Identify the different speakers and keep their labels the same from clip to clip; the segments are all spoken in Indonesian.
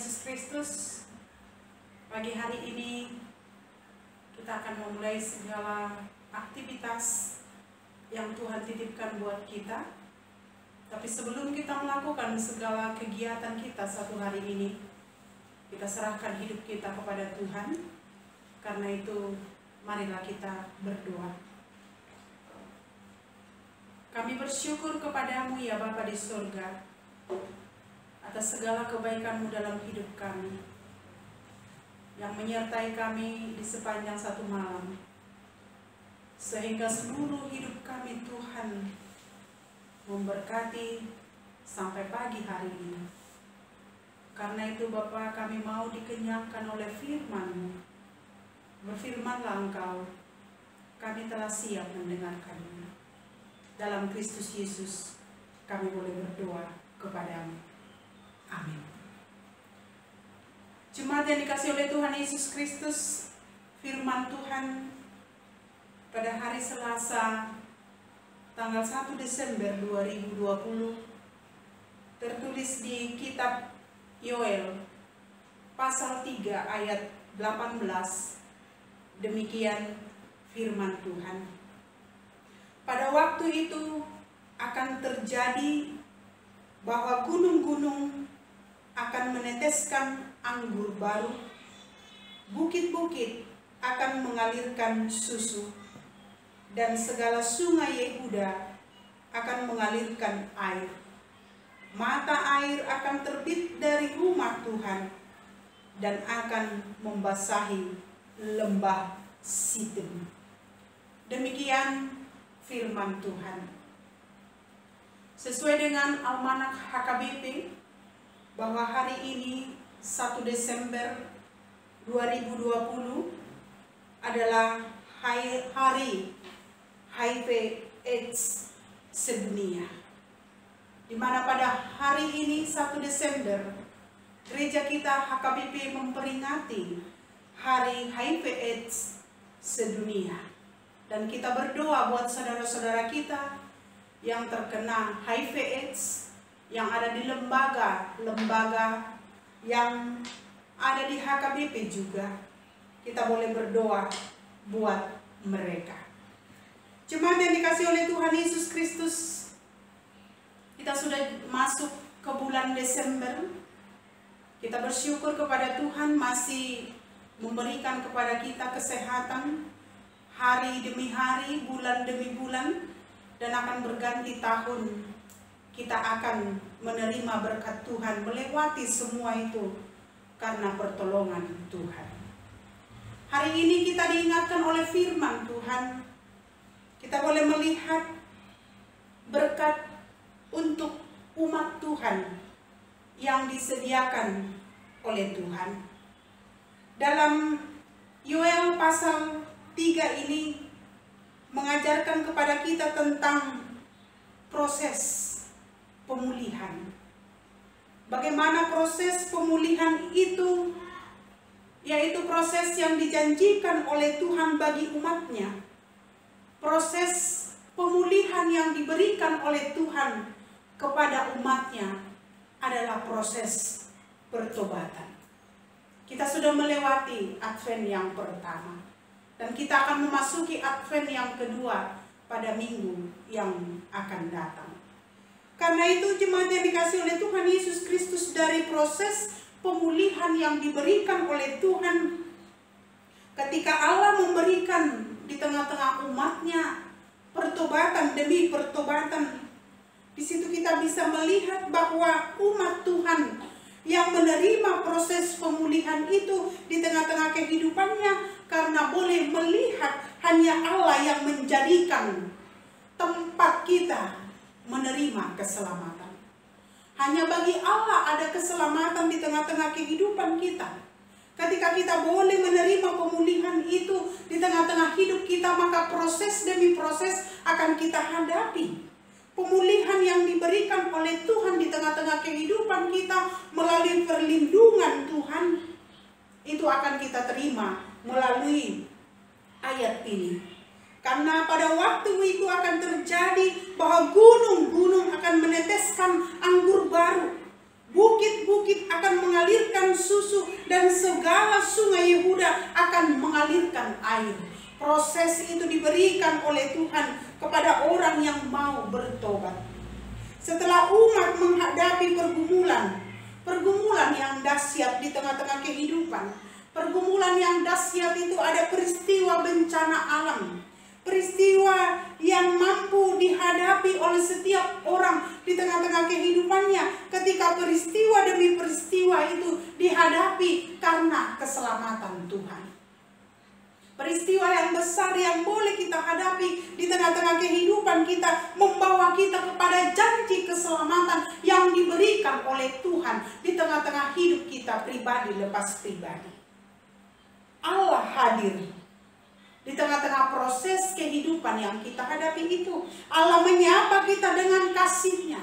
Speaker 1: Yesus Kristus, pagi hari ini kita akan memulai segala aktivitas yang Tuhan titipkan buat kita. Tapi sebelum kita melakukan segala kegiatan kita satu hari ini, kita serahkan hidup kita kepada Tuhan. Karena itu, marilah kita berdoa. Kami bersyukur kepadamu ya Bapa di surga, atas segala kebaikan-Mu dalam hidup kami, yang menyertai kami di sepanjang satu malam, sehingga seluruh hidup kami Tuhan memberkati sampai pagi hari ini. Karena itu Bapa, kami mau dikenyangkan oleh firman-Mu. Berfirmanlah Engkau, kami telah siap mendengarkannya. Dalam Kristus Yesus kami boleh berdoa kepadamu. Amin. Jemaat yang dikasihi oleh Tuhan Yesus Kristus, firman Tuhan pada hari Selasa tanggal 1 Desember 2020 tertulis di kitab Yoel pasal 3 ayat 18. Demikian firman Tuhan. Pada waktu itu akan terjadi bahwa gunung-gunung akan meneteskan anggur baru, bukit-bukit akan mengalirkan susu, dan segala sungai Yehuda akan mengalirkan air. Mata air akan terbit dari rumah Tuhan dan akan membasahi lembah Sidim. Demikian firman Tuhan. Sesuai dengan almanak HKBP, bahwa hari ini 1 Desember 2020 adalah hari HIV/AIDS sedunia. Di mana pada hari ini 1 Desember gereja kita HKBP memperingati hari HIV/AIDS sedunia. Dan kita berdoa buat saudara-saudara kita yang terkena HIV/AIDS, yang ada di lembaga yang ada di HKBP juga. Kita boleh berdoa buat mereka. Jemaat yang dikasihi oleh Tuhan Yesus Kristus, kita sudah masuk ke bulan Desember. Kita bersyukur kepada Tuhan masih memberikan kepada kita kesehatan hari demi hari, bulan demi bulan, dan akan berganti tahun. Kita akan menerima berkat Tuhan, melewati semua itu karena pertolongan Tuhan. Hari ini kita diingatkan oleh firman Tuhan. Kita boleh melihat berkat untuk umat Tuhan yang disediakan oleh Tuhan. Dalam Yoel pasal 3 ini mengajarkan kepada kita tentang proses pemulihan. Bagaimana proses pemulihan itu, yaitu proses yang dijanjikan oleh Tuhan bagi umatnya. Proses pemulihan yang diberikan oleh Tuhan kepada umatnya adalah proses pertobatan. Kita sudah melewati Advent yang pertama, dan kita akan memasuki Advent yang kedua pada minggu yang akan datang. Karena itu jemaat yang dikasihi oleh Tuhan Yesus Kristus, dari proses pemulihan yang diberikan oleh Tuhan, ketika Allah memberikan di tengah-tengah umatnya pertobatan demi pertobatan, di situ kita bisa melihat bahwa umat Tuhan yang menerima proses pemulihan itu di tengah-tengah kehidupannya, karena boleh melihat hanya Allah yang menjadikan tempat kita menerima keselamatan. Hanya bagi Allah ada keselamatan di tengah-tengah kehidupan kita. Ketika kita boleh menerima pemulihan itu di tengah-tengah hidup kita, maka proses demi proses akan kita hadapi. Pemulihan yang diberikan oleh Tuhan di tengah-tengah kehidupan kita melalui perlindungan Tuhan, itu akan kita terima melalui ayat ini. Karena pada waktu itu akan terjadi bahwa gunung-gunung akan meneteskan anggur baru, Bukit-bukit akan mengalirkan susu dan segala sungai Yehuda akan mengalirkan air. Proses itu diberikan oleh Tuhan kepada orang yang mau bertobat. Setelah umat menghadapi pergumulan yang dahsyat di tengah-tengah kehidupan. Pergumulan yang dahsyat itu ada peristiwa bencana alam. Peristiwa yang mampu dihadapi oleh setiap orang di tengah-tengah kehidupannya ketika peristiwa demi peristiwa itu dihadapi karena keselamatan Tuhan. Peristiwa yang besar yang boleh kita hadapi di tengah-tengah kehidupan kita membawa kita kepada janji keselamatan yang diberikan oleh Tuhan di tengah-tengah hidup kita pribadi lepas pribadi. Allah hadir di tengah-tengah proses kehidupan yang kita hadapi itu. Allah menyapa kita dengan kasih-Nya.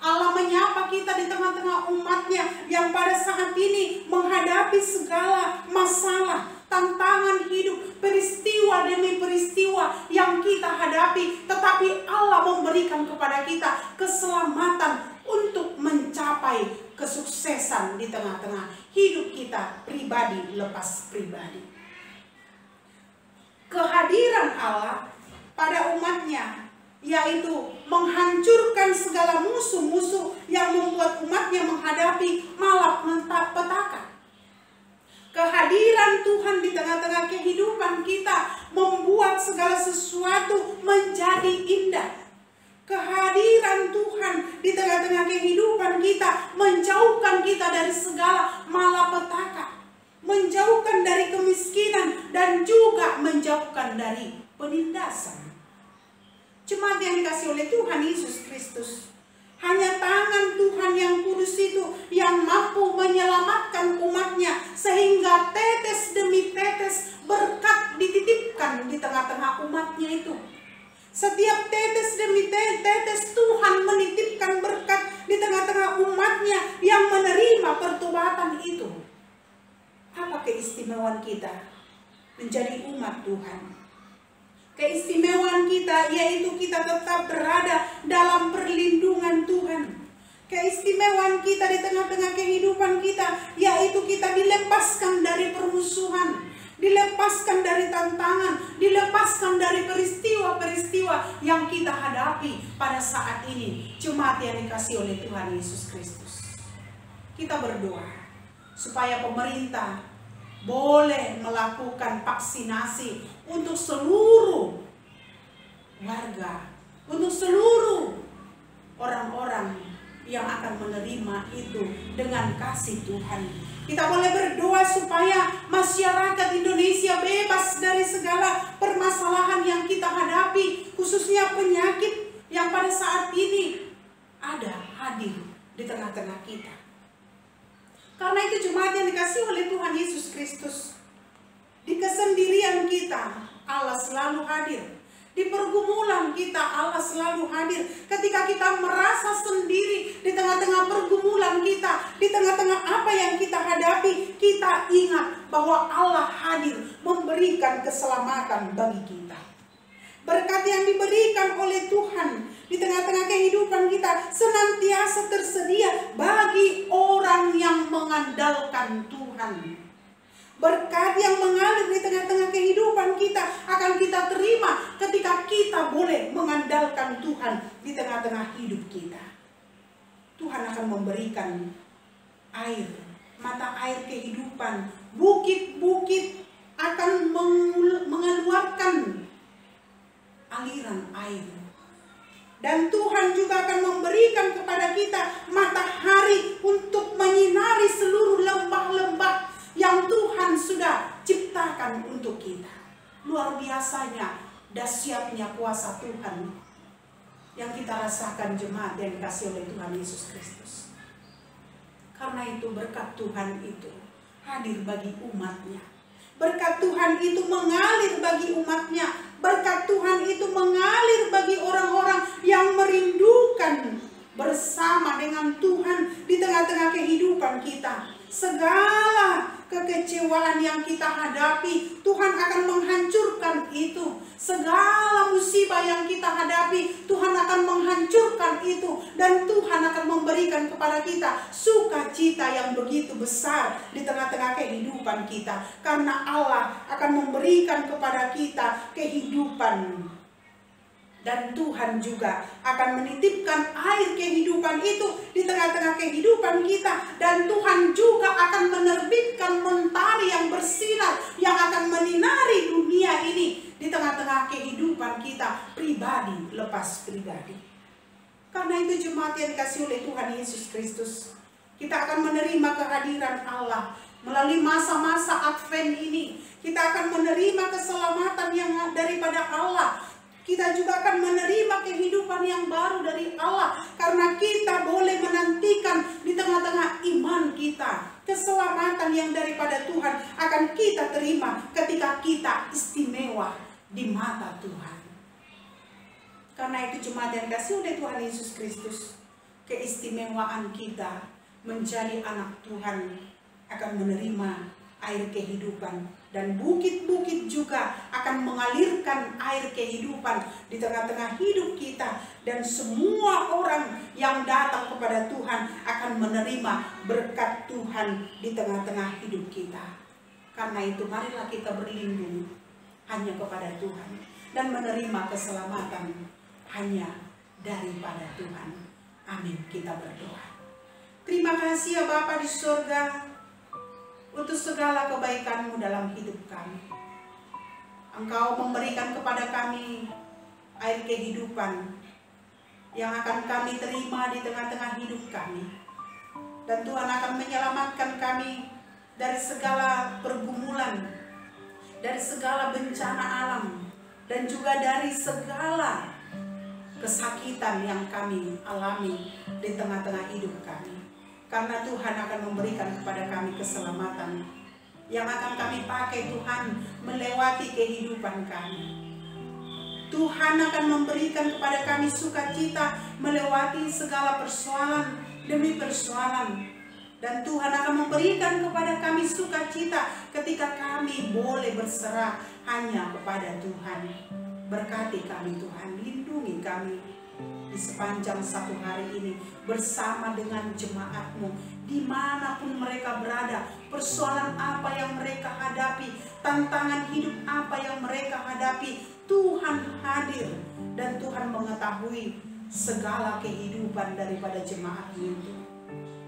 Speaker 1: Allah menyapa kita di tengah-tengah umat-Nya yang pada saat ini menghadapi segala masalah, tantangan hidup, peristiwa demi peristiwa yang kita hadapi. Tetapi Allah memberikan kepada kita keselamatan untuk mencapai kesuksesan di tengah-tengah hidup kita pribadi lepas pribadi. Kehadiran Allah pada umat-Nya, yaitu menghancurkan segala musuh-musuh yang membuat umat-Nya menghadapi malapetaka. Kehadiran Tuhan di tengah-tengah kehidupan kita membuat segala sesuatu menjadi indah. Kehadiran Tuhan di tengah-tengah kehidupan kita menjauhkan kita dari segala malapetaka, menjauhkan dari kemiskinan, dan juga menjauhkan dari penindasan. Jemaat yang dikasihi oleh Tuhan Yesus Kristus, hanya tangan Tuhan yang kudus itu yang mampu menyelamatkan umat-Nya sehingga tetes demi tetes berkat dititipkan di tengah-tengah umat-Nya itu. Setiap tetes demi tetes Tuhan menitipkan berkat di tengah-tengah umat-Nya yang menerima pertobatan itu. Apa keistimewaan kita menjadi umat Tuhan? Keistimewaan kita yaitu kita tetap berada dalam perlindungan Tuhan. Keistimewaan kita di tengah-tengah kehidupan kita yaitu kita dilepaskan dari permusuhan, dilepaskan dari tantangan, dilepaskan dari peristiwa-peristiwa yang kita hadapi pada saat ini. Jemaat yang dikasihi oleh Tuhan Yesus Kristus, kita berdoa supaya pemerintah boleh melakukan vaksinasi untuk seluruh warga, untuk seluruh orang-orang yang akan menerima itu dengan kasih Tuhan. Kita boleh berdoa supaya masyarakat Indonesia bebas dari segala permasalahan yang kita hadapi, khususnya penyakit yang pada saat ini ada hadir di tengah-tengah kita. Karena itu jemaat yang dikasihi oleh Tuhan Yesus Kristus, di kesendirian kita Allah selalu hadir. Di pergumulan kita Allah selalu hadir. Ketika kita merasa sendiri di tengah-tengah pergumulan kita, di tengah-tengah apa yang kita hadapi, kita ingat bahwa Allah hadir memberikan keselamatan bagi kita. Berkat yang diberikan oleh Tuhan di tengah-tengah kehidupan kita senantiasa tersedia bagi orang yang mengandalkan Tuhan. Berkat yang mengalir di tengah-tengah kehidupan kita akan kita terima ketika kita boleh mengandalkan Tuhan di tengah-tengah hidup kita. Tuhan akan memberikan air, mata air kehidupan. Bukit-bukit akan mengeluarkan aliran air. Dan Tuhan juga akan memberikan kepada kita matahari untuk menyinari seluruh lembah-lembah yang Tuhan sudah ciptakan untuk kita. Luar biasanya, dahsyatnya kuasa Tuhan yang kita rasakan jemaat yang dikasihi oleh Tuhan Yesus Kristus. Karena itu berkat Tuhan itu hadir bagi umat-Nya. Berkat Tuhan itu mengalir bagi umat-Nya. Berkat Tuhan itu mengalir bagi orang-orang yang merindukan bersama dengan Tuhan di tengah-tengah kehidupan kita. Segala kekecewaan yang kita hadapi, Tuhan akan menghancurkan itu. Segala musibah yang kita hadapi, Tuhan akan menghancurkan itu. Dan Tuhan akan memberikan kepada kita sukacita yang begitu besar di tengah-tengah kehidupan kita. Karena Allah akan memberikan kepada kita kehidupan. Dan Tuhan juga akan menitipkan air kehidupan itu di tengah-tengah kehidupan kita. Dan Tuhan juga akan menerbitkan mentari yang bersinar, yang akan menyinari dunia ini di tengah-tengah kehidupan kita, pribadi lepas pribadi. Karena itu jemaat yang dikasih oleh Tuhan Yesus Kristus, kita akan menerima kehadiran Allah melalui masa-masa Advent ini. Kita akan menerima keselamatan yang daripada Allah. Kita juga akan menerima kehidupan yang baru dari Allah. Karena kita boleh menantikan di tengah-tengah iman kita, keselamatan yang daripada Tuhan akan kita terima ketika kita istimewa di mata Tuhan. Karena itu jemaat yang dikasihi oleh Tuhan Yesus Kristus, keistimewaan kita menjadi anak Tuhan akan menerima air kehidupan. Dan bukit-bukit juga akan mengalirkan air kehidupan di tengah-tengah hidup kita. Dan semua orang yang datang kepada Tuhan akan menerima berkat Tuhan di tengah-tengah hidup kita. Karena itu marilah kita berlindung hanya kepada Tuhan. Dan menerima keselamatan hanya daripada Tuhan. Amin. Kita berdoa. Terima kasih ya Bapa di surga, untuk segala kebaikan-Mu dalam hidup kami. Engkau memberikan kepada kami air kehidupan yang akan kami terima di tengah-tengah hidup kami. Dan Tuhan akan menyelamatkan kami dari segala pergumulan, dari segala bencana alam, dan juga dari segala kesakitan yang kami alami di tengah-tengah hidup kami. Karena Tuhan akan memberikan kepada kami keselamatan yang akan kami pakai Tuhan melewati kehidupan kami. Tuhan akan memberikan kepada kami sukacita melewati segala persoalan demi persoalan. Dan Tuhan akan memberikan kepada kami sukacita ketika kami boleh berserah hanya kepada Tuhan. Berkati kami Tuhan, lindungi kami di sepanjang satu hari ini bersama dengan jemaat-Mu, dimanapun mereka berada, persoalan apa yang mereka hadapi, tantangan hidup apa yang mereka hadapi, Tuhan hadir dan Tuhan mengetahui segala kehidupan daripada jemaat-Mu itu.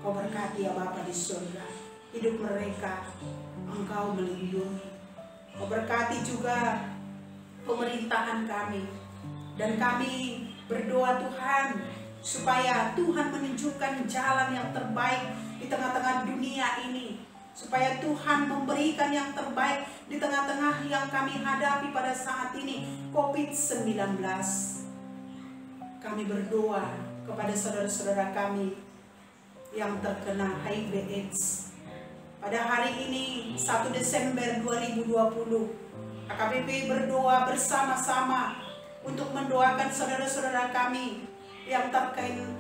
Speaker 1: Kau berkati ya Bapa di surga, hidup mereka Engkau melindungi. Kau berkati juga pemerintahan kami, dan kami berdoa Tuhan supaya Tuhan menunjukkan jalan yang terbaik di tengah-tengah dunia ini. Supaya Tuhan memberikan yang terbaik di tengah-tengah yang kami hadapi pada saat ini, COVID-19. Kami berdoa kepada saudara-saudara kami yang terkena HIV/AIDS. Pada hari ini 1 Desember 2020, AKBP berdoa bersama-sama untuk mendoakan saudara-saudara kami yang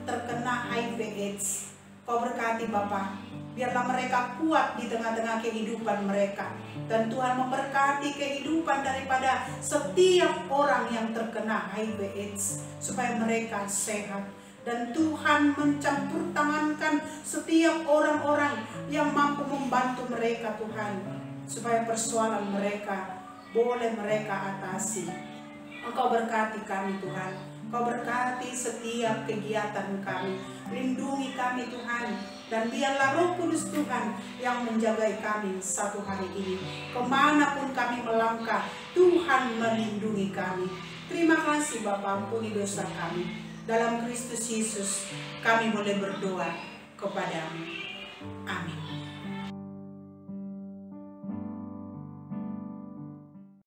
Speaker 1: terkena HIV/AIDS. Kau berkati Bapa, biarlah mereka kuat di tengah-tengah kehidupan mereka. Dan Tuhan memberkati kehidupan daripada setiap orang yang terkena HIV/AIDS, supaya mereka sehat. Dan Tuhan mencampur tangankan setiap orang-orang yang mampu membantu mereka Tuhan, supaya persoalan mereka boleh mereka atasi. Engkau berkati kami Tuhan, Kau berkati setiap kegiatan kami, lindungi kami Tuhan, dan biarlah Roh Kudus Tuhan yang menjagai kami satu hari ini. Kemanapun kami melangkah, Tuhan melindungi kami. Terima kasih Bapa, ampuni dosa kami. Dalam Kristus Yesus kami boleh berdoa kepadamu. Amin.